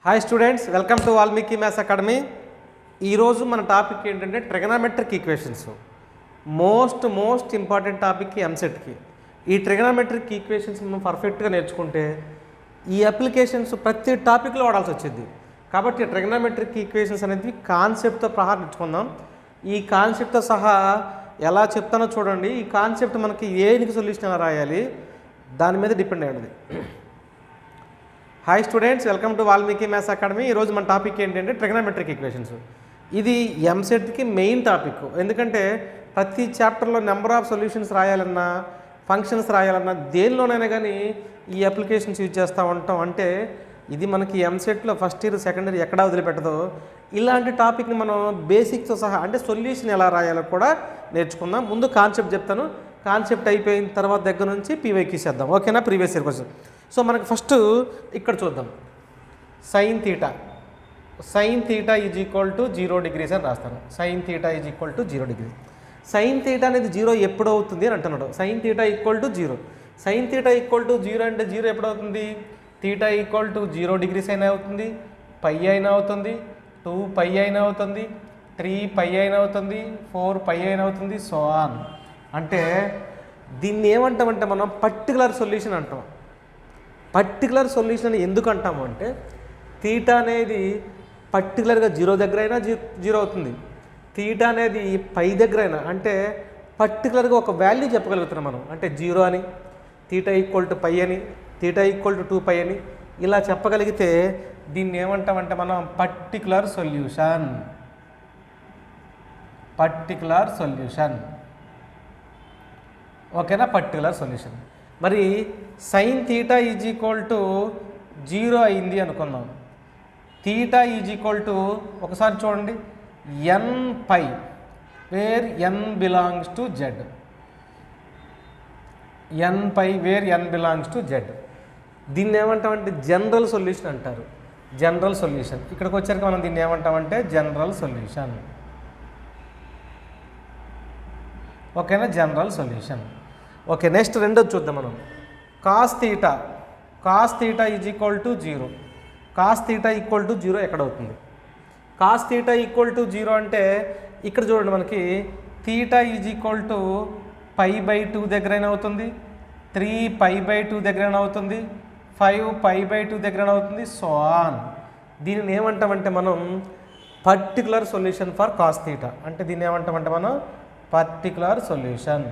Hi students, welcome to Valmiki maths academy. ఈరోజు మన topic ఏంటంటే trigonometric equations. Most important topic ఎంసెట్కి. ఈ ట్రిగనామెట్రిక్ ఈక్వేషన్స్ మనం పర్ఫెక్ట్గా నేర్చుకుంటే ఈ అప్లికేషన్స్ ప్రతి టాపిక్లో వాడాల్సి వచ్చింది. కాబట్టి ట్రిగనామెట్రిక్ ఈక్వేషన్స్ అనేది కాన్సెప్ట్తో ప్రహారం నేర్చుకుందాం. ఈ కాన్సెప్ట్తో సహా ఎలా చెప్తానో చూడండి. ఈ కాన్సెప్ట్ మనకి ఏనికి సొల్యూషన్ ఎలా రాయాలి దాని మీద డిపెండ్ అయ్యింది. Hi students, welcome to Valmiki maths academy. ఈరోజు మన టాపిక్ ఏంటంటే ట్రిగనామెట్రిక్ ఈక్వేషన్స్. ఇది ఎంసెట్కి మెయిన్ టాపిక్. ఎందుకంటే ప్రతి చాప్టర్లో నెంబర్ ఆఫ్ సొల్యూషన్స్ రాయాలన్నా, ఫంక్షన్స్ రాయాలన్నా, దేనిలోనైనా కానీ ఈ అప్లికేషన్స్ యూజ్ చేస్తూ ఉంటాం. అంటే ఇది మనకి ఎంసెట్లో ఫస్ట్ ఇయర్ సెకండ్ ఇయర్ ఎక్కడా వదిలిపెట్టదో. ఇలాంటి టాపిక్ని మనం బేసిక్తో సహా అంటే సొల్యూషన్ ఎలా రాయాలో కూడా నేర్చుకుందాం. ముందు కాన్సెప్ట్ చెప్తాను. కాన్సెప్ట్ అయిపోయిన తర్వాత దగ్గర నుంచి పీవైకి చేద్దాం. ఓకేనా? Previous year question. సో మనకు ఫస్ట్ ఇక్కడ చూద్దాం. Sine theta is equal to 0 degrees అని రాస్తాను. Sign theta is equal to 0 degrees. Sine theta అనేది 0 ఎప్పుడు అవుతుంది అని అంటున్నాడు. Sine theta equal to 0. Sine theta equal to 0 అంటే 0 ఎప్పుడు అవుతుంది? థీటా ఈక్వల్ టు 0 degrees అయినా అవుతుంది, పై అయినా అవుతుంది, 2π అయినా అవుతుంది, 3π అయినా అవుతుంది, 4π అయినా అవుతుంది, సో ఆన్. అంటే దీన్ని ఏమంటామంటే మనం పర్టికులర్ సొల్యూషన్ అంటాం. పర్టికులర్ సొల్యూషన్ అని ఎందుకు అంటాము అంటే థీటా అనేది పర్టికులర్గా 0 దగ్గర అయినా 0 అవుతుంది, థీటా అనేది పై దగ్గర అయినా, అంటే పర్టికులర్గా ఒక వాల్యూ చెప్పగలుగుతున్నాం మనం. అంటే 0 అని, థీటా ఈక్వల్ టు π అని, థీటా ఈక్వల్ టు 2π అని ఇలా చెప్పగలిగితే దీన్ని ఏమంటామంటే మనం పర్టికులర్ సొల్యూషన్. ఓకేనా? Particular solution. మరి sine theta is equal to 0 అయింది అనుకుందాం. థీటా ఈజ్ ఈక్వల్ టు ఒకసారి చూడండి nπ, where n belongs to z. nπ where n belongs to z. దీన్ని ఏమంటామంటే జనరల్ సొల్యూషన్ అంటారు. General solution. ఇక్కడికి వచ్చాక మనం దీన్ని ఏమంటామంటే జనరల్ సొల్యూషన్. ఓకేనా? General solution. ఓకే, నెక్స్ట్ రెండోది చూద్దాం మనం. Cos theta is equal to 0. Cos theta equal to 0 ఎక్కడ అవుతుంది? కాస్ థీటా ఈక్వల్ టు 0 అంటే ఇక్కడ చూడండి, మనకి థీటా ఈజ్ ఈక్వల్ టు π/2 దగ్గరైనా అవుతుంది, 3π/2 దగ్గరైనా అవుతుంది, 5π/2 దగ్గరైనా అవుతుంది, సో ఆన్. దీనిని ఏమంటామంటే మనం particular solution for cos theta. అంటే దీన్ని ఏమంటామంటే మనం పర్టికులర్ సొల్యూషన్.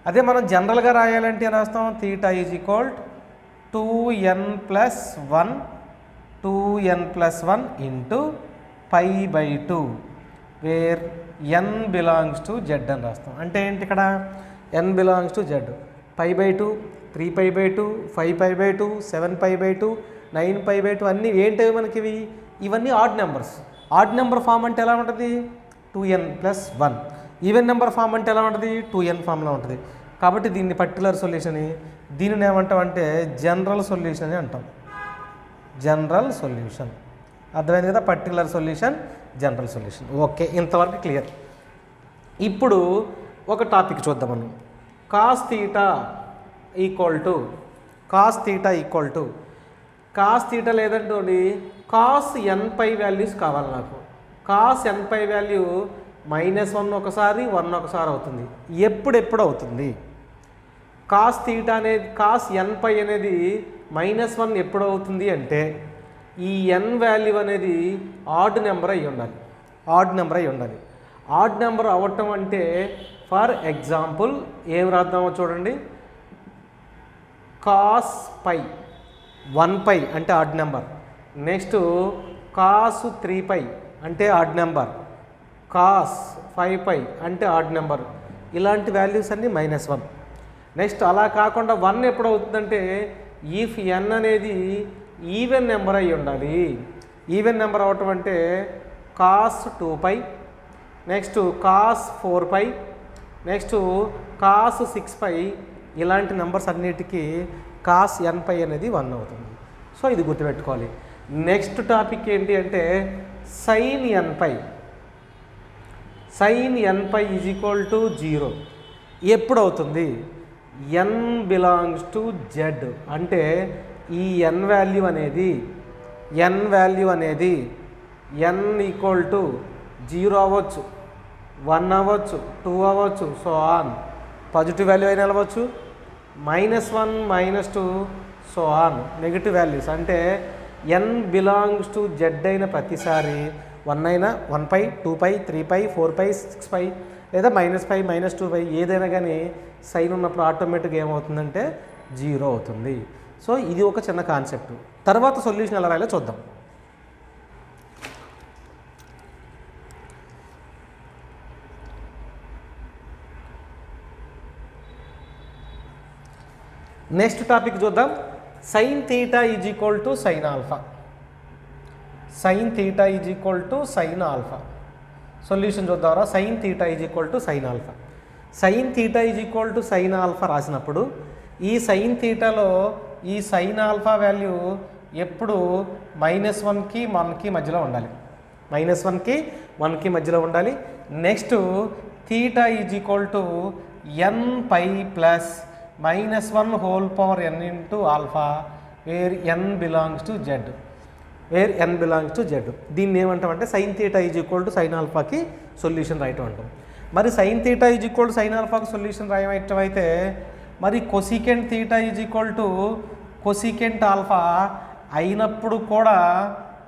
అదే మనం జనరల్గా రాయాలంటే ఏం రాస్తాం? Theta is equal 2n+1 into π/2 where n belongs to z అని రాస్తాం. అంటే ఏంటి ఇక్కడ? n belongs to z. π/2, 3π/2, 5π/2, 7π/2, 9π/2 అన్నీ ఏంటవి మనకి? ఇవన్నీ odd numbers. Odd number form అంటే ఎలా ఉంటుంది? 2n+1. ఈవెన్ నెంబర్ ఫామ్ అంటే ఎలా ఉంటుంది? 2n ఫామ్లో ఉంటుంది. కాబట్టి దీన్ని పర్టికులర్ సొల్యూషన్. దీనిని ఏమంటామంటే జనరల్ సొల్యూషన్ అని అంటాం. General solution. అర్థమైంది కదా? Particular solution, general solution. Okay, ఇంతవరకు క్లియర్. ఇప్పుడు ఒక టాపిక్ చూద్దాం మనం. కాస్ థీటా ఈక్వల్ టు లేదంటే కాస్ nπ వాల్యూస్ కావాలి నాకు. కాస్ nπ వాల్యూ -1 ఒకసారి, 1 ఒకసారి అవుతుంది. ఎప్పుడు అవుతుంది? కాస్ థీటా అనేది, కాస్ nπ అనేది -1 ఎప్పుడు అవుతుంది అంటే ఈ n వాల్యూ అనేది ఆడ్ నెంబర్ అయి ఉండాలి. ఆడ్ నెంబర్ అవ్వటం అంటే ఫర్ ఎగ్జాంపుల్ ఏం రాద్దామో చూడండి. కాస్ π 1π అంటే ఆడ్ నెంబర్. నెక్స్ట్ కాస్ 3π అంటే ఆడ్ నెంబర్. కాస్ 5π అంటే ఆడ్ నెంబర్. ఇలాంటి వాల్యూస్ అన్నీ -1. నెక్స్ట్ అలా కాకుండా 1 ఎప్పుడు అవుతుందంటే ఈఫ్ n అనేది ఈవెన్ నెంబర్ అయి ఉండాలి. ఈవెన్ నెంబర్ అవటం అంటే cos 2π, next cos 4π, next cos 6π, ఇలాంటి నెంబర్స్ అన్నిటికీ కాస్ nπ అనేది 1 అవుతుంది. సో ఇది గుర్తుపెట్టుకోవాలి. నెక్స్ట్ టాపిక్ ఏంటి అంటే sign nπ is equal to 0 ఎప్పుడు అవుతుంది? n belongs to z. అంటే ఈ n వాల్యూ అనేది n ఈక్వల్ టు 0 అవ్వచ్చు, 1 అవ్వచ్చు, 2 అవ్వచ్చు, సో ఆన్. పాజిటివ్ వాల్యూ అయినా అవ్వచ్చు, -1 -2 సో ఆన్. నెగిటివ్ వాల్యూస్ అంటే n బిలాంగ్స్ టు z అయిన ప్రతిసారి 1 అయినా 1π 2π 3π 4π 6π లేదా -5 -2π ఏదైనా కానీ సైన్ ఉన్నప్పుడు ఆటోమేటిక్గా ఏమవుతుందంటే 0 అవుతుంది. సో ఇది ఒక చిన్న కాన్సెప్ట్. తర్వాత సొల్యూషన్ ఎలా రాయాలో చూద్దాం. నెక్స్ట్ టాపిక్ చూద్దాం. Sine theta is equal to sine alpha. Sine theta is equal to sine alpha. Solution చూద్దాం. Sine theta is equal to sine alpha. Sine theta is equal to sine alpha రాసినప్పుడు ఈ sign థీటాలో ఈ sign alpha value ఎప్పుడు -1కి 1కి మధ్యలో ఉండాలి. -1కి 1కి మధ్యలో ఉండాలి. Next theta is equal to nπ plus -1 whole power n into alpha where n belongs to Z. దీన్ని ఏమంటామంటే sine theta is equal to sine ఆల్ఫాకి సొల్యూషన్ రాయటం అంటాం. మరి sine theta is equal to sine ఆల్ఫాకి సొల్యూషన్ రాయటం అయితే మరి cosecant theta is equal to cosecant alpha అయినప్పుడు కూడా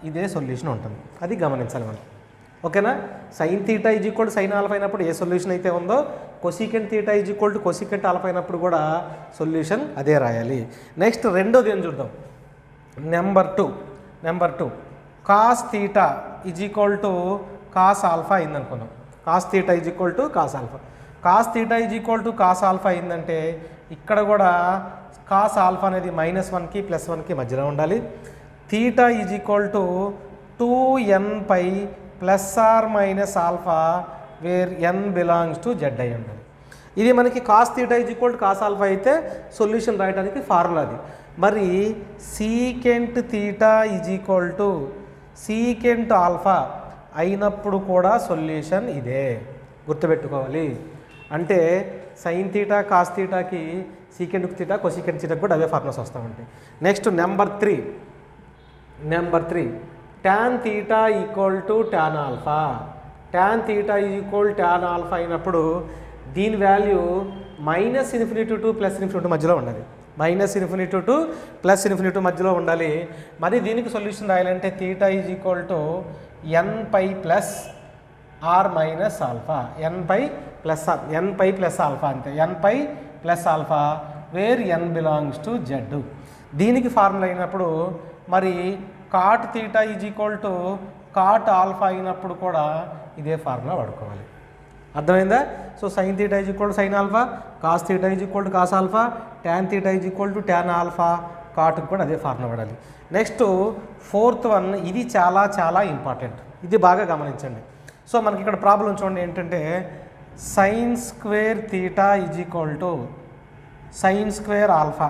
ఇదే సొల్యూషన్ ఉంటుంది. అది గమనించాలి మనం. ఓకేనా? Sine theta is equal to sine alpha అయినప్పుడు ఏ సొల్యూషన్ అయితే ఉందో cosecant theta is equal to cosecant alpha అయినప్పుడు కూడా సొల్యూషన్ అదే రాయాలి. నెక్స్ట్ రెండోది ఏం చూద్దాం. Number two cos theta is equal to cos alpha అయిందనుకున్నాం. Cos theta is equal to cos alpha. Cos theta is equal to cos alpha అయిందంటే ఇక్కడ కూడా కాస్ ఆల్ఫా అనేది -1కి +1కి మధ్యలో ఉండాలి. Theta is equal to 2nπ ± alpha where n belongs to Z అయి ఉండాలి. ఇది మనకి cos theta is equal to cos alpha అయితే సొల్యూషన్ రాయడానికి ఫార్ములా అది. మరి secant theta is equal to secant alpha అయినప్పుడు కూడా సొల్యూషన్ ఇదే గుర్తుపెట్టుకోవాలి. అంటే సైన్ థీటా కాస్ థీటాకి సీకెంట్ థీటా కొసీకెంట్ థీటాకి కూడా అవే ఫార్ములాస్ వస్తూ ఉంటాయి. Next number three tan theta equal to tan alpha. tan theta equal tan alpha అయినప్పుడు దీని వాల్యూ -∞ టు +∞ మధ్యలో ఉండాలి. -∞ టు +∞ మధ్యలో ఉండాలి. మరి దీనికి సొల్యూషన్ రాయాలంటే theta is equal to nπ plus or minus alpha. nπ plus alpha అంతే. nπ plus alpha where n belongs to Z. దీనికి ఫార్ములా అయినప్పుడు మరి cot theta is equal to cot alpha అయినప్పుడు కూడా ఇదే ఫార్ములా వాడుకోవాలి. అర్థమైందా? So sine theta is equal to sine alpha, cos theta is equal to cos alpha, tan theta is equal to tan alpha, కాట్కి కూడా అదే ఫార్ములా వాడాలి. Next fourth one, ఇది చాలా చాలా ఇంపార్టెంట్, ఇది బాగా గమనించండి. సో మనకి ఇక్కడ ప్రాబ్లం చూడండి ఏంటంటే sine square theta is equal to sine square alpha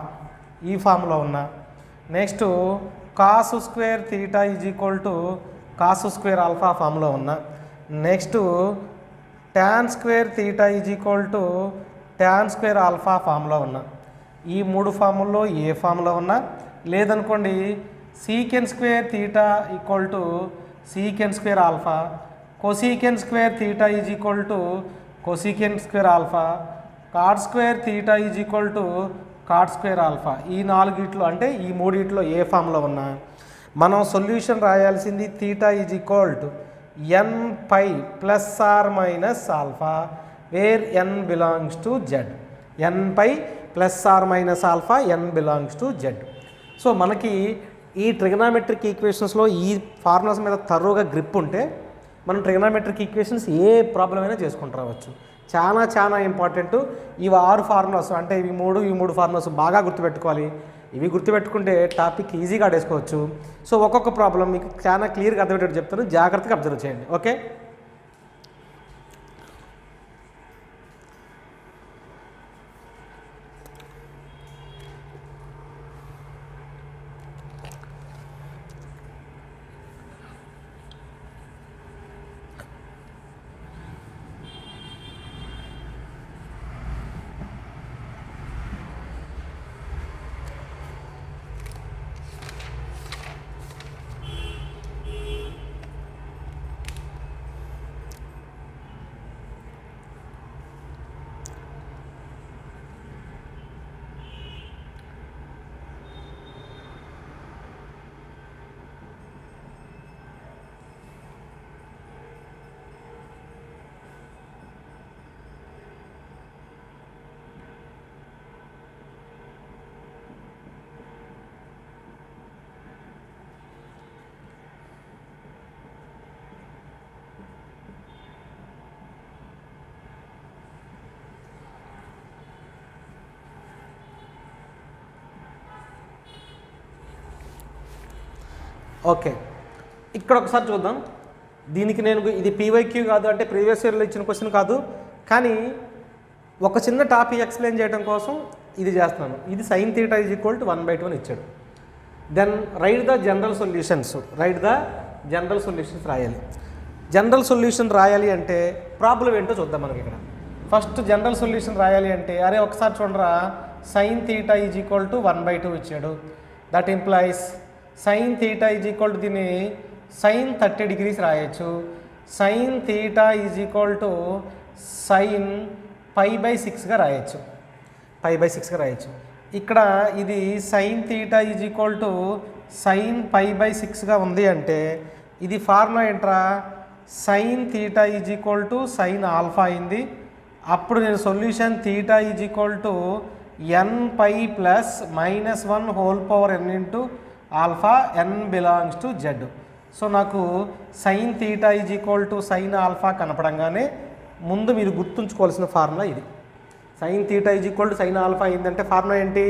ఈ ఫామ్లో ఉన్న, next cos square theta is equal to cos square alpha ఫామ్లో ఉన్న, next tan square theta is equal to tan square alpha ఫామ్లో ఉన్న. ఈ మూడు ఫాముల్లో ఏ ఫామ్లో ఉన్నా, లేదనుకోండి secant square theta equal to secant square alpha, cosecant square theta is equal to cosecant square alpha, cot square theta is equal to cot square alpha. ఈ నాలుగిట్లో అంటే ఈ మూడిట్లో ఏ ఫామ్లో ఉన్నా మనం సొల్యూషన్ రాయాల్సింది theta is equal to n pi plus or minus alpha where n belongs to Z. n pi plus or minus alpha n belongs to Z. So మనకి ఈ ట్రిగనామెట్రిక్ ఈక్వేషన్స్లో ఈ ఫార్ములాస్ మీద థరోగా గ్రిప్ ఉంటే మనం ట్రిగనామెట్రిక్ ఈక్వేషన్స్ ఏ problem అయినా చేసుకుంటూ రావచ్చు. చాలా చాలా ఇంపార్టెంట్. ఇవి 6 ఫార్ములాస్ అంటే ఇవి మూడు ఫార్ములాస్ బాగా గుర్తుపెట్టుకోవాలి. ఇవి గుర్తుపెట్టుకుంటే టాపిక్ ఈజీగా ఆడేసుకోవచ్చు. సో ఒక్కొక్క ప్రాబ్లం మీకు చాలా క్లియర్గా అర్థమయ్యేటట్టు చెప్తాను, జాగ్రత్తగా అబ్జర్వ్ చేయండి. ఓకే, ఓకే, ఇక్కడ ఒకసారి చూద్దాం. దీనికి నేను ఇది పీవైక్యూ కాదు, అంటే ప్రీవియస్ ఇయర్లో ఇచ్చిన క్వశ్చన్ కాదు, కానీ ఒక చిన్న టాపిక్ ఎక్స్ప్లెయిన్ చేయడం కోసం ఇది చేస్తున్నాను. ఇది sin θ = 1/2 అని ఇచ్చాడు. Then write the general solutions. రాయాలి. జనరల్ సొల్యూషన్ రాయాలి అంటే ప్రాబ్లం ఏంటో చూద్దాం. మనకి ఇక్కడ ఫస్ట్ జనరల్ సొల్యూషన్ రాయాలి అంటే, అరే ఒకసారి చూడరా, sin θ = 1/2 ఇచ్చాడు. దట్ ఇంప్లాయిస్ sin θ = దీన్ని sin 30 degrees రాయొచ్చు. sin θ = sin π/6గా రాయొచ్చు. ఇక్కడ ఇది sin θ = sin π/6గా ఉంది అంటే ఇది ఫార్ములా ఏంట్రా, sin θ = sin ఆల్ఫా అయింది. అప్పుడు నేను solution θ = nπ plus -1 whole power n into alpha n belongs to z. So నాకు sin θ = sin ఆల్ఫా కనపడంగానే ముందు మీరు గుర్తుంచుకోవాల్సిన ఫార్ములా ఇది. sin θ = sin ఆల్ఫా అయిందంటే ఫార్ములా ఏంటి,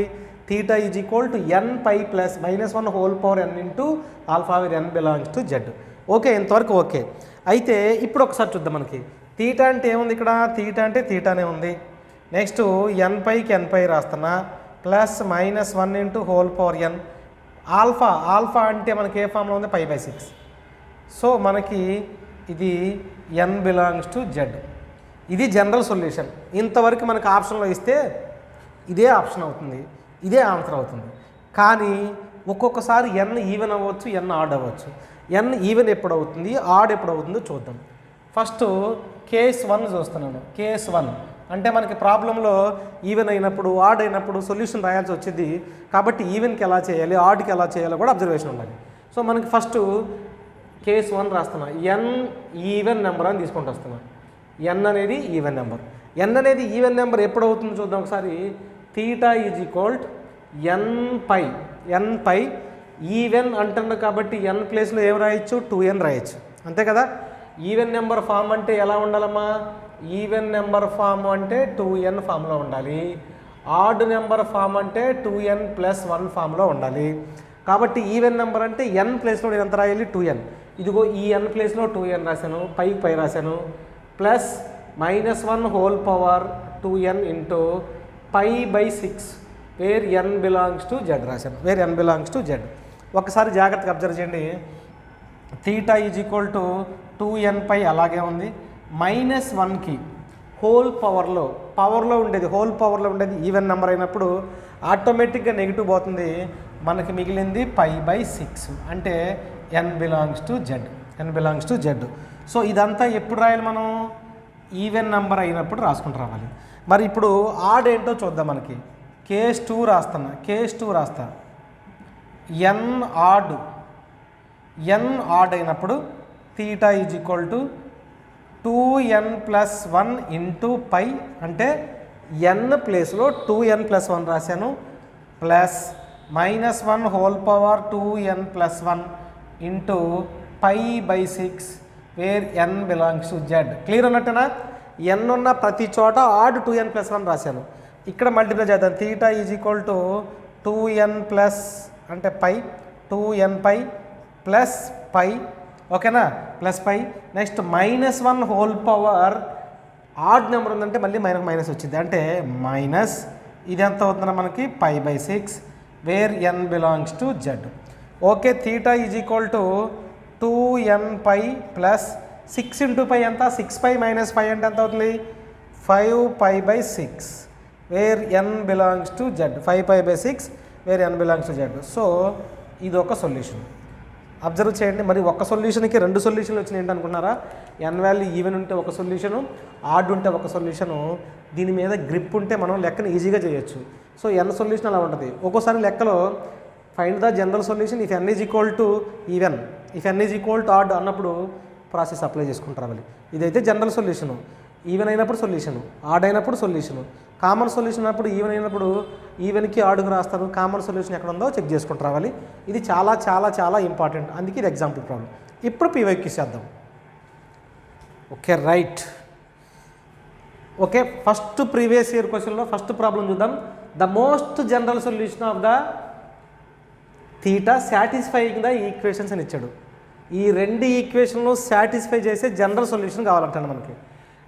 θ = nπ plus -1 whole power n into alpha with n belongs to z. Okay, ఇంతవరకు okay. అయితే ఇప్పుడు ఒకసారి చూద్దాం. మనకి తీటా అంటే ఏముంది ఇక్కడ, తీటా అంటే తీటానే ఉంది. నెక్స్ట్ nπకి nπ రాస్తున్నా, plus -1 into whole power n. Alpha అంటే మనకి ఏ ఫామ్లో ఉంది, π/6. సో మనకి ఇది n బిలాంగ్స్ టు z. ఇది జనరల్ సొల్యూషన్. ఇంతవరకు మనకు ఆప్షన్లో ఇస్తే ఇదే ఆప్షన్ అవుతుంది, ఇదే ఆన్సర్ అవుతుంది. కానీ ఒక్కొక్కసారి n ఈవెన్ అవ్వచ్చు, n ఆడ్ అవ్వచ్చు. n ఈవెన్ ఎప్పుడు అవుతుంది, ఆడ్ ఎప్పుడు అవుతుందో చూద్దాం. ఫస్ట్ కేస్ 1 చూస్తున్నాను. కేస్ 1 అంటే మనకి ప్రాబ్లంలో ఈవెన్ అయినప్పుడు, ఆడ్ అయినప్పుడు సొల్యూషన్ రాయాల్సి వచ్చింది. కాబట్టి ఈవెన్కి ఎలా చేయాలి, ఆడ్కి ఎలా చేయాలో కూడా అబ్జర్వేషన్ ఉండాలి. సో మనకి ఫస్ట్ కేస్ 1 రాస్తున్నా. n ఈవెన్ నెంబర్ అని తీసుకుంటూ వస్తున్నా. n అనేది ఈవెన్ నెంబర్. n అనేది ఈవెన్ నెంబర్ ఎప్పుడు అవుతుందో చూద్దాం ఒకసారి. θ = nπ. ఈవెన్ అంటున్నా కాబట్టి n ప్లేస్లో ఏం రాయొచ్చు, 2n రాయొచ్చు, అంతే కదా. ఈవెన్ నెంబర్ ఫామ్ అంటే ఎలా ఉండాలమ్మా, ఈవెన్ నెంబర్ ఫామ్ అంటే 2n ఫామ్లో ఉండాలి. ఆడ్ నెంబర్ ఫామ్ అంటే 2n + 1 ఫామ్లో ఉండాలి. కాబట్టి ఈవెన్ నెంబర్ అంటే n ప్లేస్లో నేను ఎంత రాయాలి, 2n. ఇదిగో ఈ n ప్లేస్లో 2n రాశాను, పై రాశాను, plus -1 whole power 2n into π/6 where n belongs to z రాశాను. ఒకసారి జాగ్రత్తగా అబ్జర్వ్ చేయండి. θ = 2nπ అలాగే ఉంది. -1కి హోల్ పవర్లో ఉండేది ఈవెన్ నెంబర్ అయినప్పుడు ఆటోమేటిక్గా నెగిటివ్ పోతుంది. మనకి మిగిలింది π/6 అంటే n belongs to z. So ఇదంతా ఎప్పుడు రాయాలి మనం, ఈవెన్ నెంబర్ అయినప్పుడు రాసుకుంటూ రావాలి. మరి ఇప్పుడు ఆడ్ ఏంటో చూద్దాం. మనకి కేస్ 2 రాస్తా. n ఆడ్ అయినప్పుడు θ = 2n + 1 ఇంటూ π అంటే n ప్లేస్లో 2n + 1 రాశాను, plus -1 whole power 2n + 1 into π/6 where n belongs to z. Clear అన్నట్టేనా. n ఉన్న ప్రతి చోట ఆడ్ 2n + 1 రాశాను. ఇక్కడ మల్టిప్లై చేద్దాం. θ = 2n ప్లస్ అంటే π, 2nπ ప్లస్ π, ఓకేనా, plus π. Next -1 whole power odd number ఉందంటే మళ్ళీ మైనస్ వచ్చింది, అంటే మైనస్ ఇది ఎంత అవుతుందా మనకి, π/6 where n belongs to z. Okay, θ = 2nπ plus 6 into π ఎంత, 6π - π అంటే ఎంత అవుతుంది, 5π/6 where n belongs to z. 5π/6 where n belongs to z. So ఇది ఒక సొల్యూషన్. అబ్జర్వ్ చేయండి. మరి ఒక సొల్యూషన్కి 2 సొల్యూషన్లు వచ్చినాయి ఏంటనుకున్నారా, n వాల్యూ ఈవెన్ ఉంటే ఒక సొల్యూషను, ఆడ్ ఉంటే ఒక సొల్యూషను. దీని మీద గ్రిప్ ఉంటే మనం లెక్కను ఈజీగా చేయొచ్చు. సో n సొల్యూషన్ అలా ఉంటుంది. ఒక్కోసారి లెక్కలో find the general solution if n = even, if n = odd అన్నప్పుడు ప్రాసెస్ అప్లై చేసుకుంటూ రావాలి. ఇదైతే జనరల్ సొల్యూషను. ఈవెన్ అయినప్పుడు సొల్యూషను, ఆడ్ అయినప్పుడు సొల్యూషను. కామన్ సొల్యూషన్ అప్పుడు ఈవెన్ అయినప్పుడు ఈవెన్కి ఆడుకు రాస్తారు. కామన్ సొల్యూషన్ ఎక్కడ ఉందో చెక్ చేసుకుంటూ రావాలి. ఇది చాలా చాలా చాలా ఇంపార్టెంట్. అందుకే ఇది ఎగ్జాంపుల్ ప్రాబ్లం. ఇప్పుడు పీవైక్యూ చేద్దాం. Okay, right. Okay, first previous year క్వశ్చన్లో ఫస్ట్ ప్రాబ్లం చూద్దాం. The most general solution of the theta satisfying the equations అని ఇచ్చాడు. ఈ రెండు ఈక్వేషన్లు సాటిస్ఫై చేసే జనరల్ సొల్యూషన్ కావాలంటాను మనకి.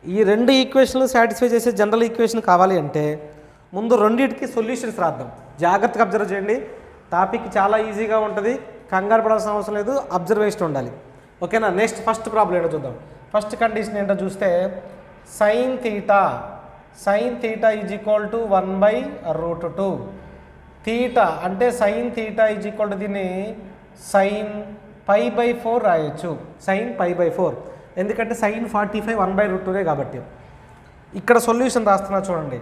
ఈ రెండు ఈక్వేషన్లు సాటిస్ఫై చేసే జనరల్ ఈక్వేషన్ కావాలి అంటే ముందు రెండింటికి సొల్యూషన్స్ రాద్దాం. జాగ్రత్తగా అబ్జర్వ్ చేయండి. టాపిక్ చాలా ఈజీగా ఉంటుంది, కంగారు పడాల్సిన అవసరం లేదు, అబ్జర్వేషన్ ఉండాలి. ఓకేనా. నెక్స్ట్ ఫస్ట్ ప్రాబ్లం ఏంటో చూద్దాం. ఫస్ట్ కండిషన్ ఏంటో చూస్తే sine theta is equal to 1/√2. Theta అంటే sine theta is equal to దీన్ని సైన్ π/4 రాయొచ్చు. సైన్ π/4 ఎందుకంటే సైన్ 45 1/√2 కాబట్టి. ఇక్కడ సొల్యూషన్ రాస్తున్నా చూడండి.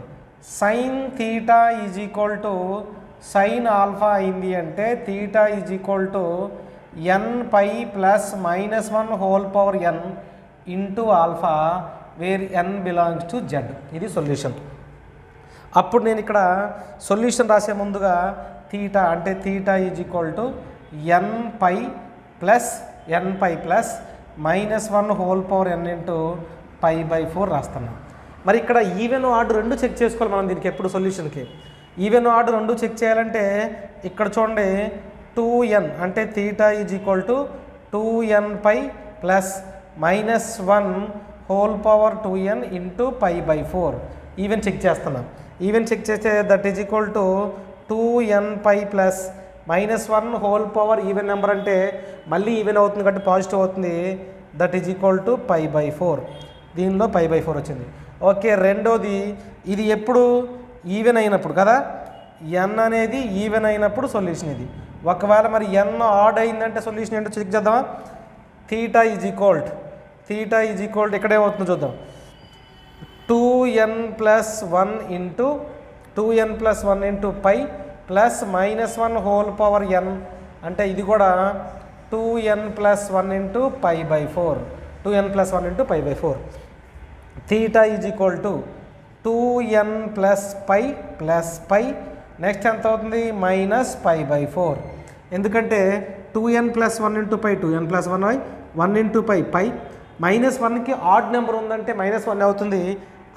Sine theta is equal to sine alpha అయింది అంటే theta is equal to nπ plus -1 into alpha where n belongs to z. ఇది సొల్యూషన్. అప్పుడు నేను ఇక్కడ సొల్యూషన్ రాసే ముందుగా థీటా అంటే theta is equal to nπ plus -1 into π/4 రాస్తున్నాం. మరి ఇక్కడ ఈవెన్ ఆర్డర్ రెండు చెక్ చేసుకోవాలి మనం దీనికి ఎప్పుడు సొల్యూషన్కి. ఈవెన్ ఆర్డర్ రెండు చెక్ చేయాలంటే ఇక్కడ చూడండి 2n అంటే theta is equal to 2nπ plus -1 into π/4 even check చేస్తున్నాం. ఈవెన్ చెక్ చేస్తే that is equal to 2nπ plus -1 even number అంటే మళ్ళీ ఈవెన్ అవుతుంది కాబట్టి పాజిటివ్ అవుతుంది. That is equal to π/4. దీనిలో π/4 వచ్చింది. ఓకే. రెండోది ఇది ఎప్పుడు ఈవెన్ అయినప్పుడు కదా, n అనేది ఈవెన్ అయినప్పుడు సొల్యూషన్ ఇది. ఒకవేళ మరి n ఆడ్ అయిందంటే సొల్యూషన్ ఏంటో చెక్ చేద్దామా. థీటా ఈజ్ ఈక్వల్ ఇక్కడ ఏమవుతుందో చూద్దాం. 2n ప్లస్ 1 ఇంటూ π ప్లస్ -1 అంటే ఇది కూడా 2n plus 1 into π/4 theta is equal to 2n plus π next ఎంత అవుతుంది -π/4. ఎందుకంటే 2n plus 1 into π 2n plus 1 into π -1కి ఆడ్ నెంబర్ ఉందంటే -1 అవుతుంది.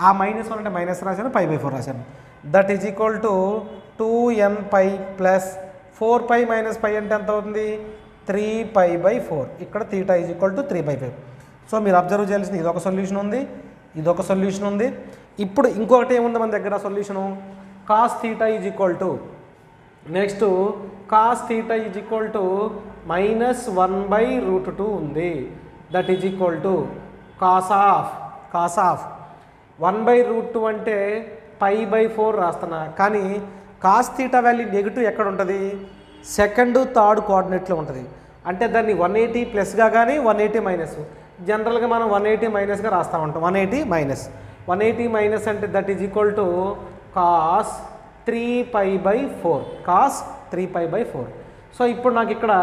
ఆ -1 అంటే మైనస్ రాశాను, π/4 రాశాను. That is equal to 2nπ plus 4π minus π అంటే ఎంత అవుతుంది 3π/4. ఇక్కడ theta is equal to 3/5. So మీరు అబ్జర్వ్ చేయాల్సింది ఇదొక సొల్యూషన్ ఉంది, ఇదొక సొల్యూషన్ ఉంది. ఇప్పుడు ఇంకొకటి ఏముంది మన దగ్గర solution cos theta is equal to next cos theta is equal to -1/√2 ఉంది. That is equal to cos of 1/√2 అంటే π/4 రాస్తున్నా. కానీ కాస్ థీటా వాల్యూ నెగిటివ్ ఎక్కడ ఉంటుంది, సెకండ్ థర్డ్ కోఆర్డినేట్లో ఉంటుంది. అంటే దాన్ని 180 ప్లస్గా కానీ 180 మైనస్, జనరల్గా మనం 180 మైనస్గా రాస్తూ ఉంటాం. 180 మైనస్ అంటే that is equal to cos 3π/4 so ఇప్పుడు నాకు ఇక్కడ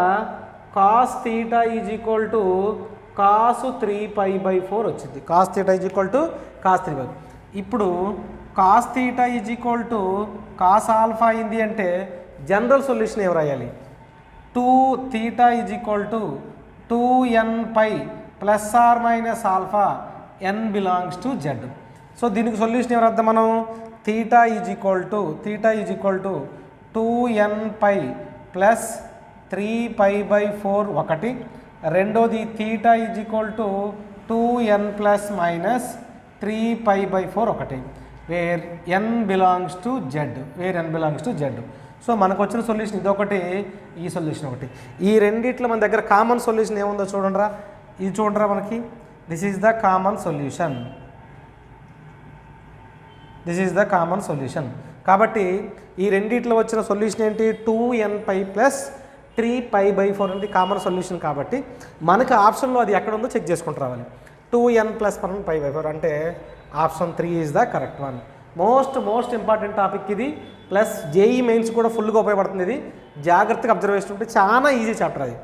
cos theta is equal to cos 3π/4 వచ్చింది. Cos theta is equal to cos 3/4. ఇప్పుడు cos theta is equal to cos alpha అయింది అంటే జనరల్ సొల్యూషన్ ఏం రాయాలి, 2 theta is equal to 2nπ plus or minus alpha n belongs to z. So దీనికి solution ఏం రాద్దాం మనం, theta is equal to 2nπ plus 3π/4 ఒకటి. రెండోది theta is equal to 2n plus minus 3π/4 ఒకటి. Where n belongs to z. So మనకు వచ్చిన solution ఇదొకటి, ఈ సొల్యూషన్ ఒకటి. ఈ రెండిట్లో మన దగ్గర కామన్ సొల్యూషన్ ఏముందో చూడండిరా. ఇది చూడరా మనకి, this is the common solution. కాబట్టి ఈ రెండిట్లో వచ్చిన సొల్యూషన్ ఏంటి, 2nπ ప్లస్ 3π/4 అనేది కామన్ సొల్యూషన్. కాబట్టి మనకి ఆప్షన్లో అది ఎక్కడ ఉందో చెక్ చేసుకుంటూ రావాలి. 2n ప్లస్ 1π/4 అంటే option 3 is the correct one. Most important topic ఇది. ప్లస్ జేఈ మెయిన్స్ కూడా ఫుల్గా ఉపయోగపడుతుంది. ఇది జాగ్రత్తగా అబ్జర్వేషన్ ఉంటే చాలా ఈజీ చాప్టర్ అది.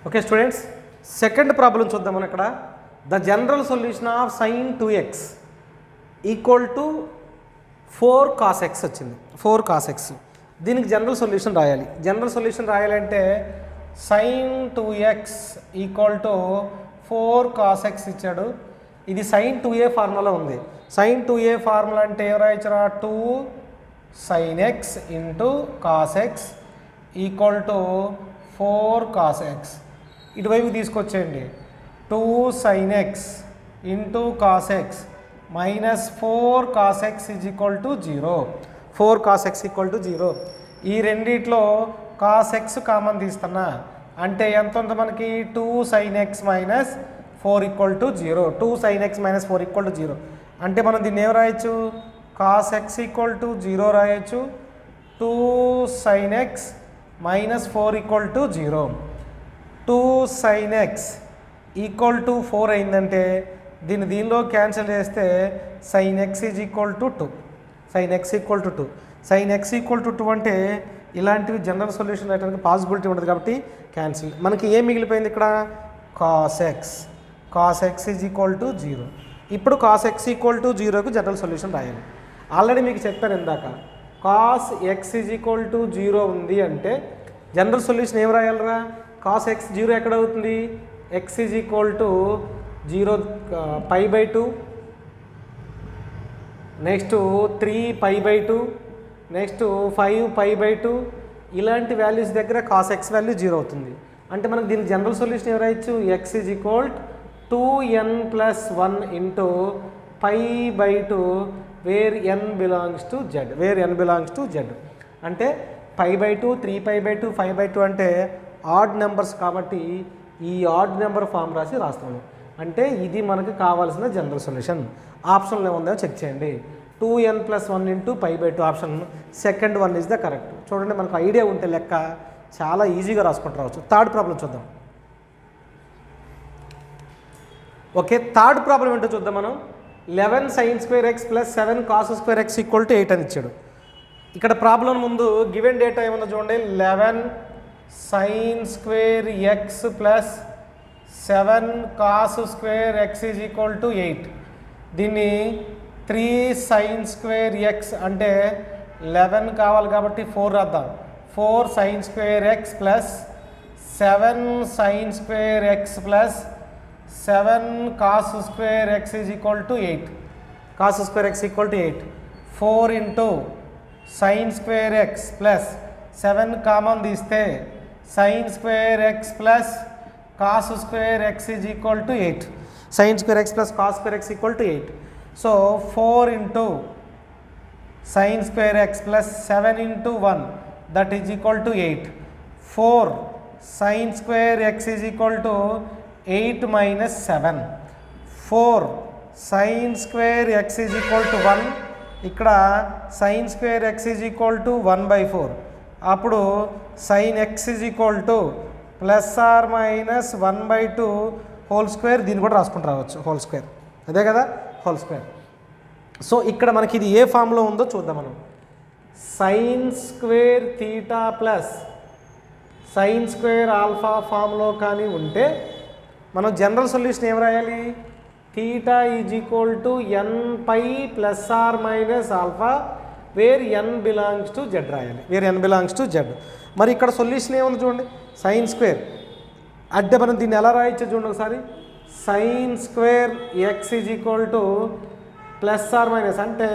ఓకే స్టూడెంట్స్, సెకండ్ ప్రాబ్లం చూద్దాం. మనం ఇక్కడ the general solution of sin 2x equal to 4 cos x వచ్చింది. 4 cos x దీనికి జనరల్ సొల్యూషన్ రాయాలి. జనరల్ సొల్యూషన్ రాయాలంటే sin 2x equal to 4 cos x ఇచ్చాడు. ఇది sin 2a ఫార్ములా ఉంది. sin 2a ఫార్ములా అంటే ఏం రాయచ్చురా, 2 sin x into cos x equal to 4 cos x. ఇటువైపు తీసుకొచ్చేయండి. 2 sin x into cos x minus 4 cos x is equal to 0. 4 cos x equal to 0. ఈ రెండిట్లో cos x common తీస్తున్నా అంటే ఎంత ఉంది మనకి 2 sin x minus 4 equal to 0. 2 sin x minus 4 equal to 0 అంటే మనం దీన్ని ఏం రాయొచ్చు cos x ఈక్వల్ టు 0 రాయొచ్చు. 2 sin x minus 4 equal to 0. 2 sin x equal to 4 అయిందంటే దీనిలో క్యాన్సిల్ చేస్తే sin x is equal to 2. sin x equal to 2. sin x equal to 2 అంటే ఇలాంటివి జనరల్ సొల్యూషన్ రాయడానికి పాసిబిలిటీ ఉండదు కాబట్టి క్యాన్సిల్. మనకి ఏం మిగిలిపోయింది ఇక్కడ cos x. cos x is equal to 0. ఇప్పుడు cos x ఈక్వల్ టు 0కు జనరల్ సొల్యూషన్ రాయాలి. ఆల్రెడీ మీకు చెప్పాను ఇందాక cos x is equal to 0 ఉంది అంటే జనరల్ సొల్యూషన్ ఏం రాయాలరా cos x 0 ఎక్కడ అవుతుంది x is equal to 0 π/2 next 3 π/2 next 5 π/2 ఇలాంటి వాల్యూస్ దగ్గర cos x వాల్యూ 0 అవుతుంది. అంటే మనకు దీని జనరల్ సొల్యూషన్ ఏం రాయొచ్చు x is equal 2n + 1 into π/2 where n belongs to z. Where n belongs to z అంటే π/2 3 π/2 5/2 అంటే ఆడ్ నెంబర్స్ కాబట్టి ఈ ఆడ్ నెంబర్ ఫామ్ రాస్తాము. అంటే ఇది మనకు కావాల్సిన జనరల్ సొల్యూషన్. ఆప్షన్లో ఏముందో చెక్ చేయండి. 2n + 1 into π/2 option second one is the correct. చూడండి మనకు ఐడియా ఉంటే లెక్క చాలా ఈజీగా రాసుకుంటూ రావచ్చు. థర్డ్ ప్రాబ్లం చూద్దాం. ఓకే, థర్డ్ ప్రాబ్లం ఏంటో చూద్దాం మనం. 11 sin² x + 7 cos² x equal to 8 అని ఇచ్చాడు. ఇక్కడ ప్రాబ్లం ముందు గివెన్ డేటా ఏమన్నా చూడండి. 11 sin² x + 7 cos² x is equal to 8. దీన్ని 3 sin² x అంటే 11 కావాలి కాబట్టి 4 రాద్దాం. 4 sin² x + 7 sin² x + 7 cos² x is equal to 8. cos² x equal to 8. 4 into sin² x + 7 common తీస్తే sin² x + cos² x is equal to 8. sin² x + cos² x equal to 8. So 4 into sin² x + 7 into 1 that is equal to 8. 4 sin² x is equal to 8 minus 7. 4 sin² x is equal to 1. ఇక్కడ sin² x is equal to 1/4. అప్పుడు sin x is equal to ± 1/2 whole square. దీన్ని కూడా రాసుకుంటూ రావచ్చు whole square. అదే కదా whole square. So ఇక్కడ మనకి ఇది ఏ ఫామ్లో ఉందో చూద్దాం మనం. sin² θ + sin² ఆల్ఫా ఫామ్లో కానీ ఉంటే మనం జనరల్ సొల్యూషన్ ఏం రాయాలి θ is equal to nπ ± alpha where n belongs to z రాయాలి. Where n belongs to z. మరి ఇక్కడ సొల్యూషన్ ఏముంది చూడండి. sin² అంటే మనం దీన్ని ఎలా రాయొచ్చు చూడండి ఒకసారి. sin² x is equal to ± అంటే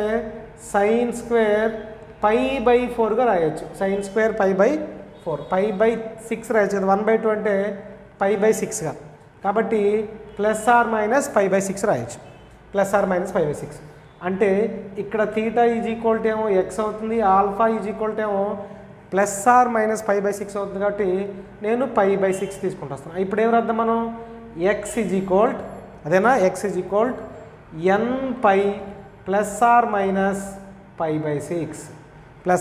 sin² π/4గా రాయొచ్చు. sin² π/4 π/6 రాయొచ్చు కదా. 1/2 అంటే π/6గా కాబట్టి ± π/6 రాయొచ్చు. ± π/6 అంటే ఇక్కడ θ ఈజ్ ఈక్వల్ టు ఏమో x అవుతుంది. ఆల్ఫా ఈజ్ ఈక్వల్ టు ఏమో ± π/6 అవుతుంది కాబట్టి నేను π/6 తీసుకుంటూ వస్తాను. ఇప్పుడు ఏం రాద్దాం మనం x ఈజ్ ఈక్వల్ అదేనా x is equal nπ ± π/6 ±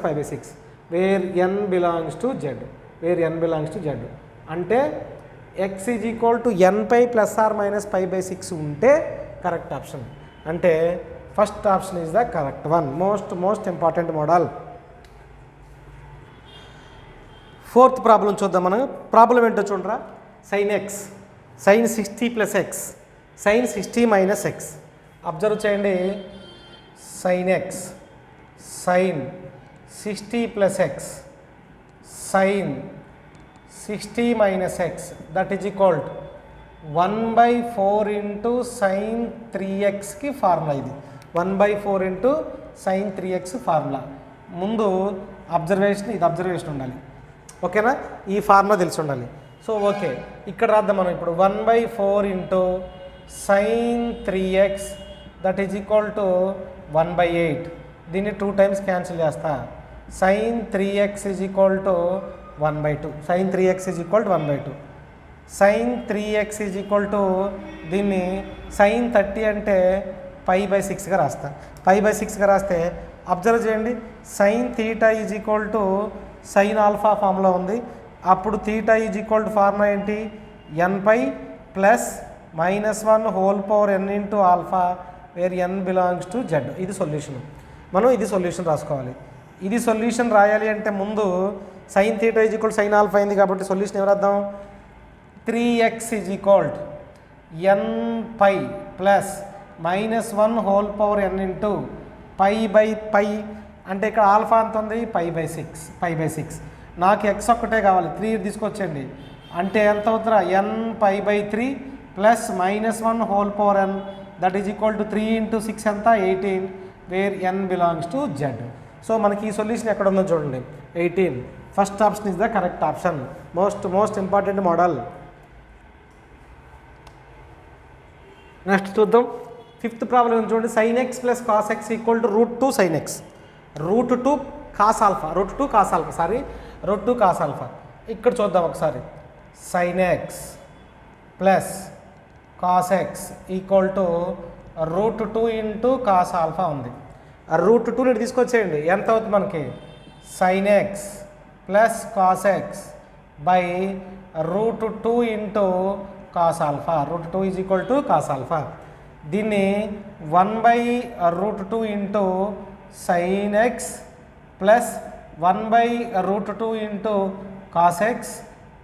π/6 where n belongs to z. Where n belongs to z అంటే x is equal to nπ ± π/6 ఉంటే కరెక్ట్ ఆప్షన్. అంటే first option is the correct one. Most important model. Fourth problem చూద్దాం మనం. Problem ఏంటో చూడరా. sin x sin 60 + x sin 60 - x. Observe చేయండి. sin x sin 60 + x sin 60 - x that is equal 1/4 into sin 3x కి formula ఇది. 1/4 into sin 3x formula. ముందు observation, ఇది observation ఉండాలి. ఓకేనా, ఈ ఫార్ములా తెలిసి ఉండాలి. సో ఓకే, ఇక్కడ రాద్దాం మనం ఇప్పుడు 1/4 into sin 3x that is equal to 1/8. దీన్ని 2 టైమ్స్ క్యాన్సిల్ చేస్తా. sin 3x is equal to 1/2. sin 3x is equal to 1/2. sin 3x is equal to దీన్ని sin 30 అంటే π/6గా రాస్తా. π/6గా రాస్తే అబ్జర్వ్ చేయండి, sin θ is equal to sin alpha ఫామ్లో ఉంది. అప్పుడు θ ఈజ్ ఈక్వల్ టు ఫార్ములా ఏంటి, nπ plus -1 whole power n into alpha where n belongs to z. ఇది సొల్యూషన్. మనం ఇది సొల్యూషన్ రాసుకోవాలి. ఇది సొల్యూషన్ రాయాలి అంటే ముందు sin θ is equal sin alpha అయింది కాబట్టి సొల్యూషన్ ఎవరు రాద్దాం, 3x is equal to nπ plus -1 whole power n into π/π అంటే ఇక్కడ ఆల్ఫా ఎంత ఉంది, π/6. నాకు x ఒక్కటే కావాలి, 3 తీసుకొచ్చండి. అంటే ఎంత అవుతుందా, nπ/3 plus -1 whole power n that is equal to 3 into 6 ఎంత 18 where n belongs to z. So మనకి ఈ సొల్యూషన్ ఎక్కడ ఉందో చూడండి, 18. First option is the correct option. Most important model. Next చూద్దాం, 5th ప్రాబ్లం చూడండి. sin x plus cos x equal to √2 sin x. √2 cos alpha, √2 cos ఆల్ఫా. ఇక్కడ చూద్దాం ఒకసారి, sin x plus cos x equal to √2 into cos alpha ఉంది. √2 ని తీసుకొచ్చేయండి, ఎంత అవుతుంది మనకి, sin x plus cos x by √2 into cos alpha. √2 is equal to cos alpha. దీన్ని 1/√2 into sin x plus 1/√2 into cos x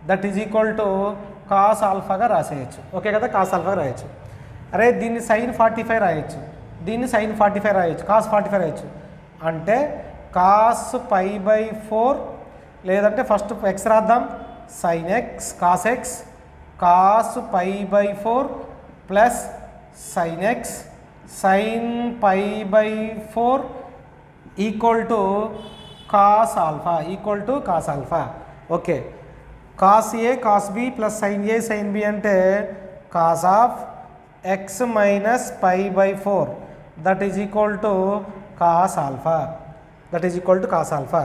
that is equal to cos ఆల్ఫాగా రాసేయచ్చు. Okay కదా, cos ఆల్ఫాగా రాయొచ్చు. అరే దీన్ని sin 45 రాయొచ్చు, దీన్ని sin 45 రాయొచ్చు, cos 45 రాయొచ్చు. అంటే cos π/4 లేదంటే ఫస్ట్ x రాద్దాం, sin x cos x cos π/4 plus sin x sin π/4 equal to cos alpha. Okay, cos a cos b plus sin a sin b అంటే cos of x minus π/4 that is equal to cos alpha.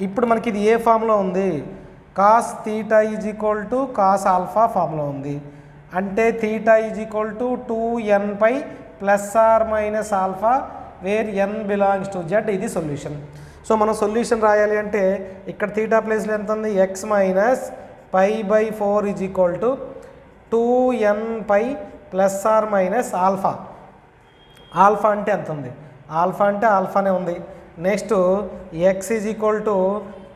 ఇప్పుడు మనకి ఇది ఏ ఫామ్లో ఉంది, cos θ is equal to cos alpha ఫామ్లో ఉంది. అంటే θ is equal to 2nπ plus or minus alpha where n belongs to z. ఇది సొల్యూషన్. సో మనం సొల్యూషన్ రాయాలి అంటే ఇక్కడ θ ప్లేస్లో ఎంత ఉంది, x minus π/4 is equal to 2nπ plus or minus alpha. Alpha అంటే ఎంత ఉంది, ఆల్ఫా అంటే ఆల్ఫానే ఉంది. Next x is equal to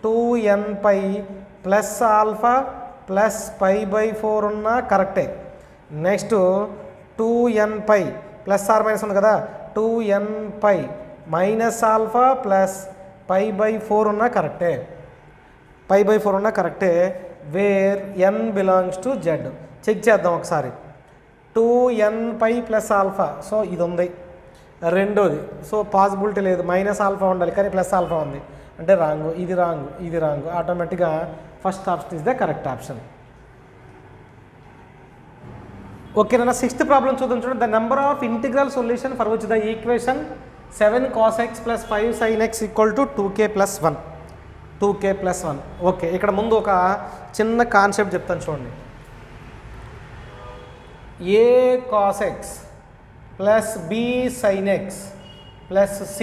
2nπ plus alpha plus π/4 ఉన్న కరెక్టే. Next 2nπ plus or minus ఉంది కదా, 2nπ మైనస్ ఆల్ఫా ప్లస్ π/4 ఉన్న కరెక్టే. Where n belongs to z. Check చేద్దాం ఒకసారి, 2nπ ప్లస్ ఆల్ఫా, సో ఇది ఉంది. రెండోది, సో పాసిబిలిటీ లేదు, మైనస్ ఆల్ఫా ఉండాలి కానీ ప్లస్ ఆల్ఫా ఉంది అంటే రాంగు. ఇది రాంగు. ఆటోమేటిక్గా first option is the correct option. ఓకేనా, 6th ప్రాబ్లం చూద్దాం. చూడండి, the number of integral solution for which the equation 7 cos x plus 5 sin x equal to 2k plus 1. Okay, ఇక్కడ ముందు ఒక చిన్న కాన్సెప్ట్ చెప్తాను చూడండి. a cos x plus b sin x plus c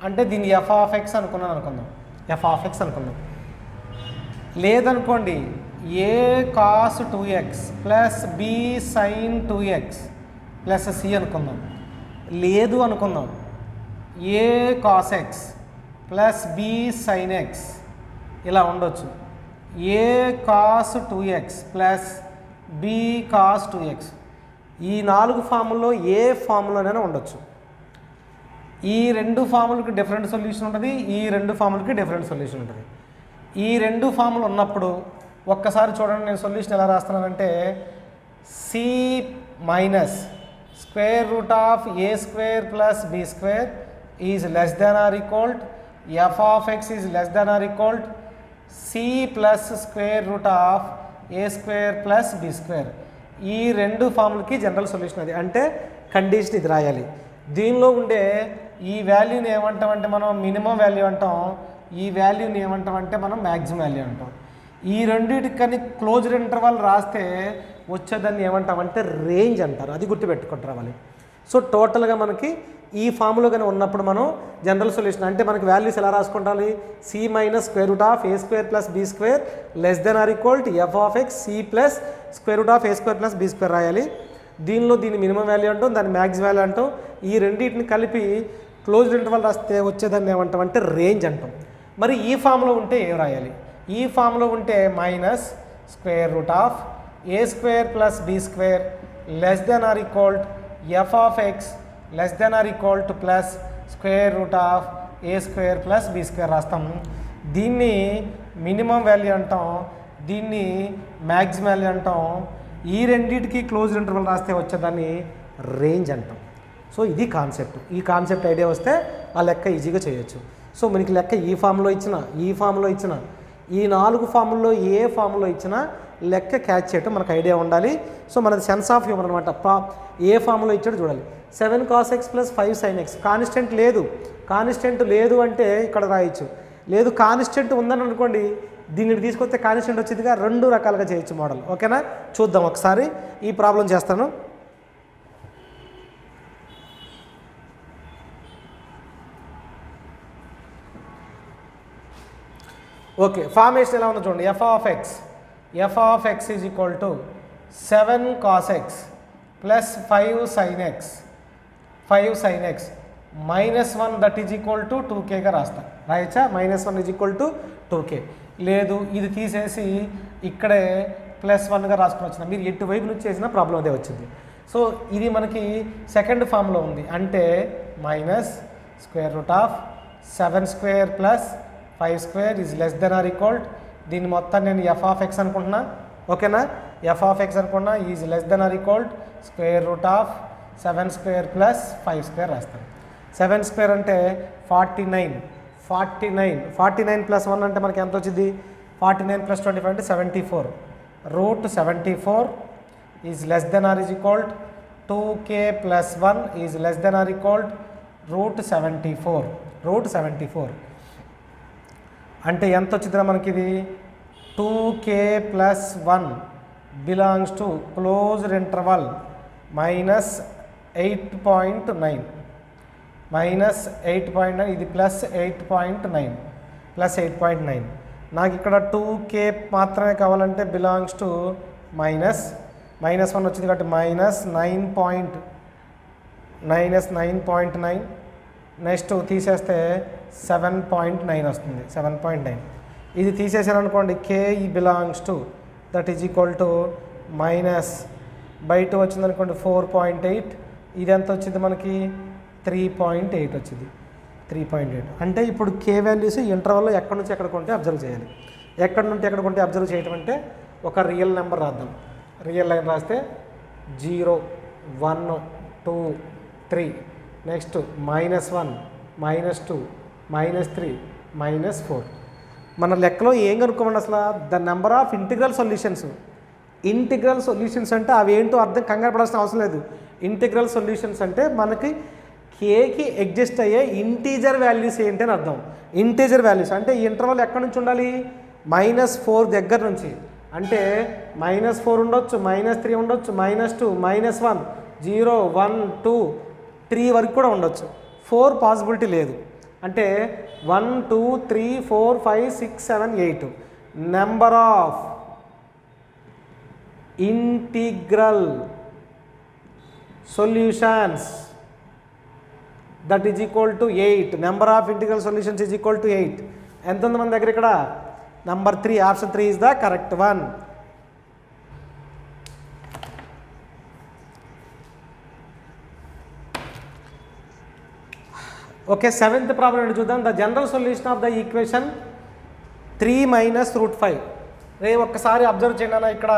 అంటే దీన్ని f ఆఫ్ x అనుకుందాం. లేదనుకోండి a cos 2x plus b sin 2x plus c అనుకుందాం. లేదు అనుకుందాం a cos x plus b sin x ఇలా ఉండొచ్చు. a cos 2x plus b cos 2x ఈ 4 ఫార్ముల్లో ఏ ఫార్ములోనైనా ఉండొచ్చు. ఈ 2 ఫార్ములకి డిఫరెంట్ సొల్యూషన్ ఉంటుంది, ఈ 2 ఫార్ములకి డిఫరెంట్ సొల్యూషన్ ఉంటుంది. ఈ 2 ఫార్ములు ఉన్నప్పుడు ఒక్కసారి చూడండి, నేను సొల్యూషన్ ఎలా రాస్తున్నానంటే c minus square root of a square plus b square is less than or equal f of x is less than or equal c plus square root of a square plus b square. ఈ రెండు ఫార్ములకి general solution అది. అంటే condition ఇది రాయాలి. దీనిలో ఉండే ఈ వాల్యూని ఏమంటామంటే మనం మినిమం వాల్యూ అంటాం, ఈ వాల్యూని ఏమంటామంటే మనం మ్యాక్సిమం వాల్యూ అంటాం. ఈ రెండింటికి కానీ క్లోజ్డ్ ఇంటర్వల్ రాస్తే వచ్చేదాన్ని ఏమంటామంటే రేంజ్ అంటారు. అది గుర్తుపెట్టుకుంటూ రావాలి. సో టోటల్గా మనకి ఈ ఫామ్లో కానీ ఉన్నప్పుడు మనం జనరల్ సొల్యూషన్ అంటే మనకి వాల్యూస్ ఎలా రాసుకుంటాలి, c minus square root of a square plus b square less than or equal to f of x c plus square root of a square plus b square రాయాలి. దీనిలో దీని minimum value అంటాం, దాని max value అంటాం. ఈ రెండింటిని కలిపి closed interval రాస్తే వచ్చేదాన్ని ఏమంటాం అంటే రేంజ్ అంటాం. మరి ఈ ఫామ్లో ఉంటే ఏం రాయాలి, ఈ ఫామ్లో ఉంటే minus square root of a square plus b square less than or equal to f of x less than or equal to plus square root of a square plus b square రాస్తాము. దీన్ని minimum value అంటాం, దీన్ని maximum value అంటాం. ఈ రెండింటికి closed interval రాస్తే వచ్చేదాన్ని range అంటాం. సో ఇది కాన్సెప్ట్. ఈ కాన్సెప్ట్ ఐడియా వస్తే ఆ లెక్క ఈజీగా చేయొచ్చు. సో మనకి లెక్క ఈ ఫామ్లో ఇచ్చిన, ఈ ఫామ్లో ఇచ్చిన, ఈ 4 ఫామ్లో ఏ ఫామ్లో ఇచ్చినా లెక్క క్యాచ్ చేయటం మనకు ఐడియా ఉండాలి. సో మనది సెన్స్ ఆఫ్ హ్యూమర్ అనమాట. ఏ ఫామ్లో ఇచ్చాడో చూడాలి. 7 cos x plus 5 sin x constant లేదు, కాన్స్టెంట్ లేదు అంటే ఇక్కడ రాయొచ్చు. లేదు కాన్స్టెంట్ ఉందని అనుకోండి, దీన్ని తీసుకొస్తే కాన్స్టెంట్ వచ్చేదిగా. 2 రకాలుగా చేయొచ్చు మోడల్. ఓకేనా, చూద్దాం ఒకసారి. ఈ ప్రాబ్లం చేస్తాను. ఓకే, ఫార్మేషన్ ఎలా ఉందో చూడండి. F of x is equal to 7 cos x plus 5 sin x -1 that is equal to 2kగా రాస్తా. రాయచ్చా? -1 ఈజ్ ఈక్వల్ టు 2k. లేదు, ఇది తీసేసి ఇక్కడే +1గా రాసుకుని వచ్చిన. మీరు ఎటువైపు నుంచి చేసినా ప్రాబ్లం అదే వచ్చింది. సో ఇది మనకి సెకండ్ ఫామ్లో ఉంది. అంటే minus square root of 7 square plus 5 square is less than or equal. దీన్ని మొత్తం నేను ఎఫ్ ఆఫ్ ఎక్స్ అనుకుంటున్నా. ఓకేనా, ఎఫ్ ఆఫ్ ఎక్స్ అనుకున్నా. Is less than or equal square root of 7 square plus 5 square రాస్తాను. 7 స్క్వేర్ అంటే 49 ప్లస్ 1 అంటే మనకి ఎంత వచ్చింది? 49 ప్లస్ 25 అంటే 74. Root 74 is less than or is equal 2k plus 1 is less than or equal root 74 అంటే ఎంత వచ్చిందిరా మనకి? ఇది 2k plus 1 belongs to closed interval -8.9 ఇది ప్లస్ 8.9 నాకు ఇక్కడ 2k మాత్రమే కావాలంటే బిలాంగ్స్ టు -1 వచ్చింది కాబట్టి -9.9 నెక్స్ట్ తీసేస్తే 7.9 వస్తుంది. 7.9 ఇది తీసేసాను అనుకోండి. k belongs to that is equal to minus బయట వచ్చింది అనుకోండి 4.8. ఇది ఎంత వచ్చింది మనకి? 3.8 వచ్చింది. 3.8 అంటే ఇప్పుడు k వాల్యూస్ ఇంటర్వల్లో ఎక్కడి నుంచి ఎక్కడికి ఉంటే అబ్జర్వ్ చేయాలి. ఎక్కడి నుండి ఎక్కడికి ఉంటే అబ్జర్వ్ చేయటం అంటే ఒక రియల్ నెంబర్ రాద్దాం. రియల్ లైన్ రాస్తే 0 1 2 3 నెక్స్ట్ -1 -2 -3 -4. మన లెక్కలో ఏం కనుక్కోమండి అసలు? The number of integral solutions అంటే అవి ఏంటో అర్థం కంగారు పడాల్సిన అవసరం లేదు. ఇంటిగ్రల్ సొల్యూషన్స్ అంటే మనకి కేకి ఎగ్జిస్ట్ అయ్యే ఇంటీజర్ వాల్యూస్ ఏంటి అని అర్థం. ఇంటీజర్ వాల్యూస్ అంటే ఈ ఇంటర్వల్ ఎక్కడి నుంచి ఉండాలి? -4 దగ్గర నుంచి. అంటే -4 ఉండొచ్చు, -3 ఉండొచ్చు, -2 -1 0 1 2 3 వరకు కూడా ఉండొచ్చు. 4 పాసిబిలిటీ లేదు. అంటే 1 2 3 4 5 6 7 8 number of integral solutions that is equal to 8. Number of integral solutions is equal to 8. ఎంత ఉంది మన దగ్గర ఇక్కడ? Number 3, option 3 is the correct one. Okay, 7th problem ఏంటి చూద్దాం. The general solution of the equation 3 - √5. రే ఒక్కసారి అబ్జర్వ్ చేయండి అన్న. ఇక్కడ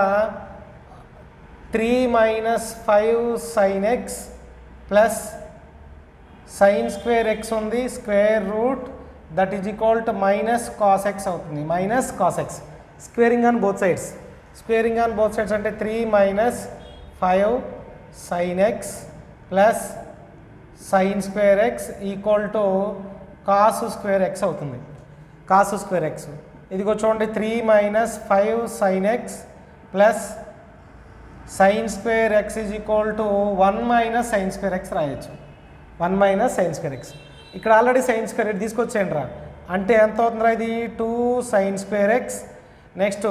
3 - 5 sin x plus sin² x ఉంది, square root that is equal to minus cos x అవుతుంది, minus cos x. Squaring on both sides, squaring on both sides అంటే 3 minus 5 sine x plus sine square x equal to cos square x అవుతుంది, cos square x. ఇదిగో చూడండి 3 minus 5 sine x plus sine square x is equal to 1 minus sine square x రాయొచ్చు, 1 minus sine square X. ఇక్కడ already sign square X తీసుకొచ్చేయండి రా, అంటే ఎంత అవుతుందిరా ఇది 2 sign square X, next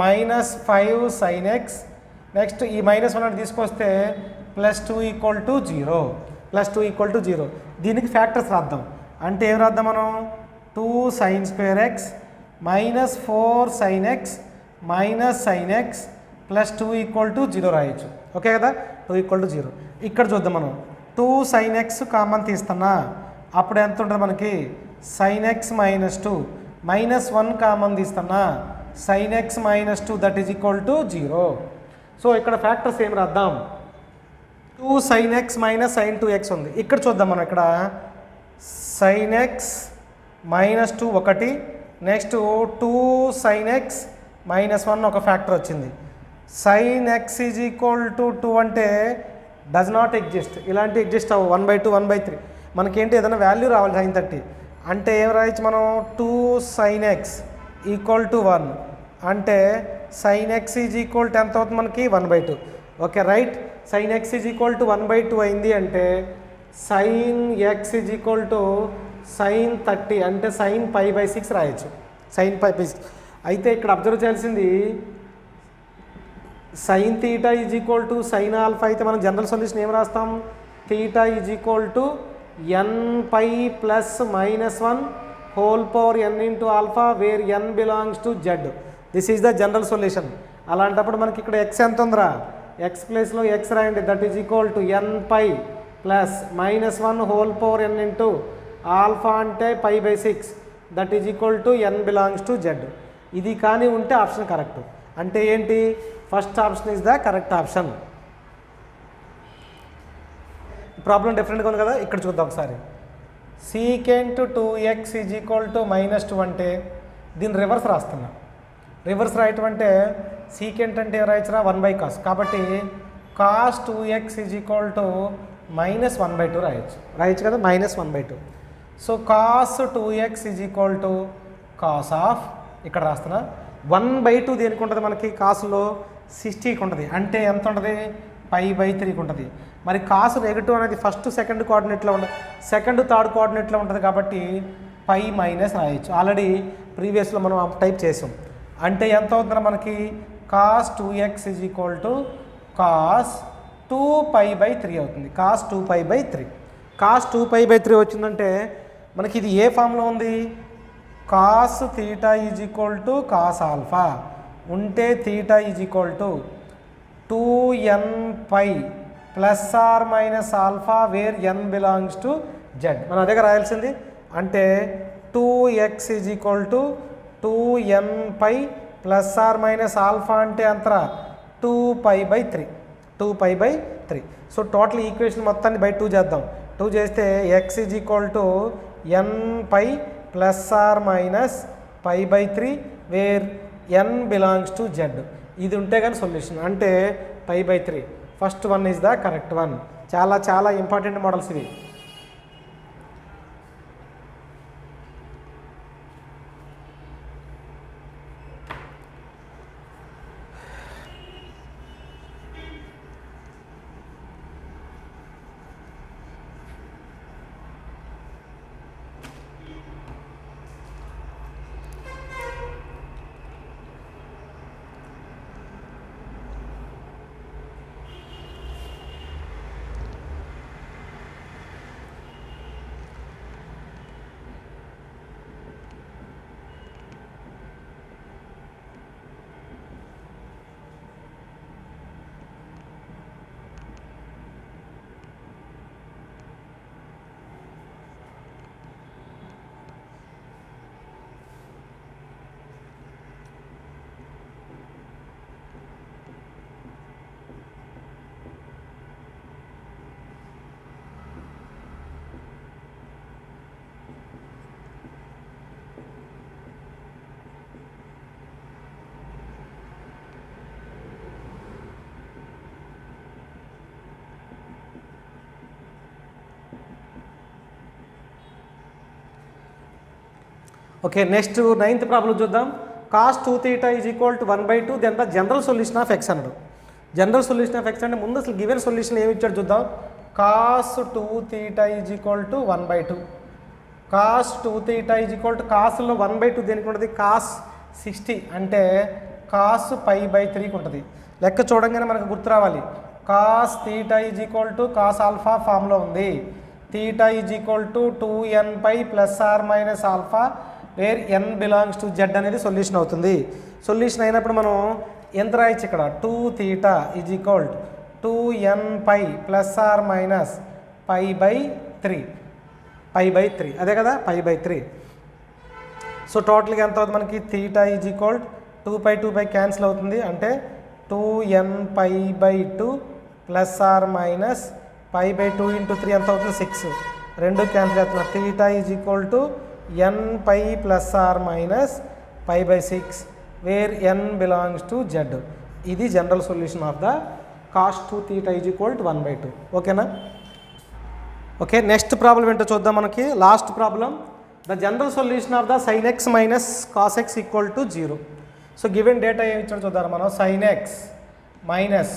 minus 5 sine X, next ఈ మైనస్ 1 తీసుకొస్తే plus 2 equal to 0, plus 2 equal to 0. దీనికి ఫ్యాక్టర్స్ రాద్దాం, అంటే ఏం రాద్దాం మనం 2 sign square X minus 4 sign x minus sign x plus 2 equal to 0 రాయొచ్చు. ఓకే కదా, 2 ఈక్వల్ టు 0. ఇక్కడ చూద్దాం మనం 2 సైన్ ఎక్స్ కామన్ తీస్తున్నా, అప్పుడు ఎంత ఉంటుంది మనకి sine x minus 2 minus 1 common తీస్తున్నా sine x minus 2 that is equal to 0. So ఇక్కడ ఫ్యాక్టర్స్ ఏం రాద్దాం, 2 sign x minus sign 2x ఉంది. ఇక్కడ చూద్దాం మనం, ఇక్కడ సైన్ ఎక్స్ మైనస్ 2 ఒకటి, నెక్స్ట్ 2 సైన్ ఎక్స్ మైనస్ 1 ఒక ఫ్యాక్టర్ వచ్చింది. Sign x is equal to 2 అంటే డస్ నాట్ ఎగ్జిస్ట్, ఇలాంటి ఎగ్జిస్ట్ అవ్వ 1/2 1/3. మనకేంటి ఏదైనా వాల్యూ రావాలి sin 30, అంటే ఏం రాయొచ్చు మనం 2 సైన్ ఎక్స్ ఈక్వల్ టు 1 అంటే sine x is equal to ఎంత అవుతుంది మనకి 1/2. Okay right, sine x is equal to 1/2 అయింది అంటే sine x is equal to sine 30 అంటే సైన్ π/6 రాయొచ్చు, సైన్ π/6. అయితే ఇక్కడ అబ్జర్వ్ చేయాల్సింది sine theta is equal to sine alpha అయితే మనం జనరల్ సొల్యూషన్ ఏం రాస్తాం, theta is equal to n π plus -1 whole power n into alpha where n belongs to z. This is the general solution. అలాంటప్పుడు మనకి ఇక్కడ x ఎంత ఉందిరా, x ప్లేస్లో x రాయండి, that is equal to n π plus -1 whole power n into alpha అంటే π/6 that is equal to n belongs to z. ఇది కానీ ఉంటే ఆప్షన్ కరెక్ట్. అంటే ఏంటి, first option is the correct option. Problem డిఫరెంట్గా ఉంది కదా, ఇక్కడ చూద్దాం ఒకసారి. Secant 2x is equal to -2 అంటే దీన్ని రివర్స్ రాస్తున్నా. రివర్స్ రాయటం అంటే సీకెంట్ అంటే రాయచ్చురా 1/cos, కాబట్టి cos 2x is equal to -1/2 రాయొచ్చు కదా, -1/2. So cos 2x is equal to cos of, ఇక్కడ రాస్తున్నా 1/2 దేనికి ఉంటుంది మనకి, కాసులో 60కి ఉంటుంది, అంటే ఎంత ఉంటుంది π/3కి ఉంటుంది. మరి కాసు నెగిటివ్ అనేది ఫస్ట్ సెకండ్ కోఆర్డినేట్లో ఉంటుంది, సెకండ్ థర్డ్ కోఆర్డినేట్లో ఉంటుంది, కాబట్టి π మైనస్ రాయొచ్చు. ఆల్రెడీ ప్రీవియస్లో మనం టైప్ చేసాం. అంటే ఎంత అవుతుందో మనకి cos 2x is equal to cos 2π/3 అవుతుంది, cos 2π/3. cos 2π/3 వచ్చిందంటే మనకి ఇది ఏ ఫామ్లో ఉంది, cos theta is equal to cos alpha ఉంటే theta is equal to 2nπ plus or minus alpha where n belongs to z. మనం అదే రాయాల్సింది. అంటే 2x is equal to 2nπ plus or minus alpha అంటే అంతరా 2π/3, 2π/3. సో టోటల్ ఈక్వేషన్ మొత్తాన్ని by 2 చేద్దాం. 2 చేస్తే x is equal to nπ plus or minus π/3 where n belongs to z. ఇది ఉంటే కానీ సొల్యూషన్, అంటే π/3. First one is the correct one. చాలా చాలా ఇంపార్టెంట్ మోడల్స్ ఇవి. ఓకే, నెక్స్ట్ 9th ప్రాబ్లం చూద్దాం. cos 2θ is equal to 1/2 then the general solution of x అన్నాడు. General solution of x అంటే ముందు అసలు గివెన్ సొల్యూషన్ ఏమి ఇచ్చాడు చూద్దాం. cos 2θ is equal to 1/2. cos 2θ is equal to కాస్లో 1/2 దేనికి ఉంటుంది? cos 60 అంటే cos π/3కి ఉంటుంది. లెక్క చూడంగానే మనకు గుర్తు రావాలి. cos θ is equal to cos alpha ఫామ్లో ఉంది. θ is equal to 2nπ plus or minus alpha where n belongs to z అనేది సొల్యూషన్ అవుతుంది. సొల్యూషన్ అయినప్పుడు మనం ఎంత రాయొచ్చు ఇక్కడ? 2θ is equal to 2nπ plus or minus π/3 అదే కదా, π/3. సో టోటల్గా ఎంత అవుతుంది మనకి? θ ఈజ్ ఈక్వల్ 2π క్యాన్సిల్ అవుతుంది, అంటే 2nπ/2 ప్లస్ ఆర్ మైనస్ π/2 × 3 ఎంత అవుతుంది? 6. రెండు క్యాన్సిల్ అవుతున్నారు. θ is equal to nπ plus or minus π/6 where n belongs to z. ఇది general solution of the cos 2θ is equal to 1/2. ఓకేనా? ఓకే, నెక్స్ట్ ప్రాబ్లం ఏంటో చూద్దాం. మనకి last problem, the general solution of the sin x minus cos x equal to 0. So given data ఏమి ఇచ్చాడు చూద్దాం మనం. sin x minus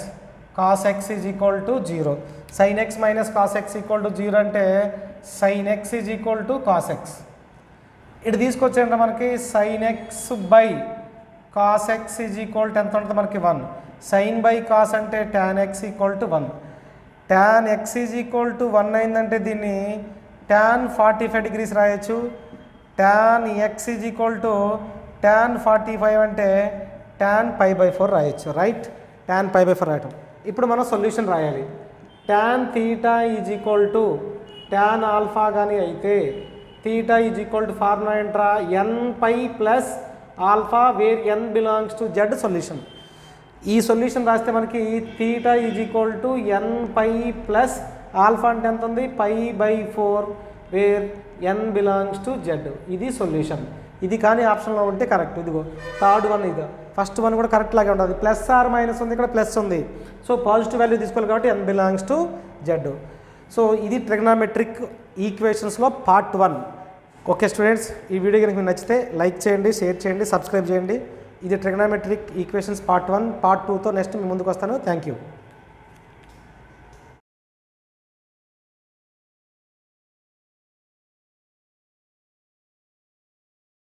cos x is equal to 0. sin x minus cos x equal to 0 అంటే sin x is equal to cos x. ఇటు తీసుకొచ్చారంటే మనకి sin x by cos x is equal to ఎంత ఉంటుంది మనకి? 1. sin బై cos అంటే tan x equal to 1. tan x is equal to 1 అయిందంటే దీన్ని tan 45 degrees రాయొచ్చు. tan x is equal to tan 45 అంటే tan π/4 రాయొచ్చు. రైట్, tan π/4 రాయటం. ఇప్పుడు మనం సొల్యూషన్ రాయాలి. tan θ is equal to tan alpha కానీ అయితే θ ఈజ్ ఈక్వల్ టు ఫార్ములా ఏంట్రా? nπ plus alpha where n belongs to z solution. ఈ సొల్యూషన్ రాస్తే మనకి θ is equal to nπ plus alpha అంటే ఎంత ఉంది? π/4 where n belongs to z. ఇది సొల్యూషన్. ఇది కానీ ఆప్షన్లో ఉంటే కరెక్ట్. ఇదిగో థర్డ్ వన్, ఇది ఫస్ట్ వన్ కూడా కరెక్ట్ లాగే ఉంటుంది. ప్లస్ ఆర్ మైనస్ ఉంది, ఇక్కడ ప్లస్ ఉంది. సో పాజిటివ్ వాల్యూ తీసుకోవాలి కాబట్టి n belongs to z. So ఇది ట్రిగ్నామెట్రిక్ ఈక్వేషన్స్లో పార్ట్ 1. ఓకే స్టూడెంట్స్, ఈ వీడియో కనుక మీకు నచ్చితే లైక్ చేయండి, షేర్ చేయండి, సబ్స్క్రైబ్ చేయండి. ఇది ట్రిగ్నామెట్రిక్ ఈక్వేషన్స్ పార్ట్ 1. పార్ట్ 2తో నెక్స్ట్ మీ ముందుకు వస్తాను. Thank you.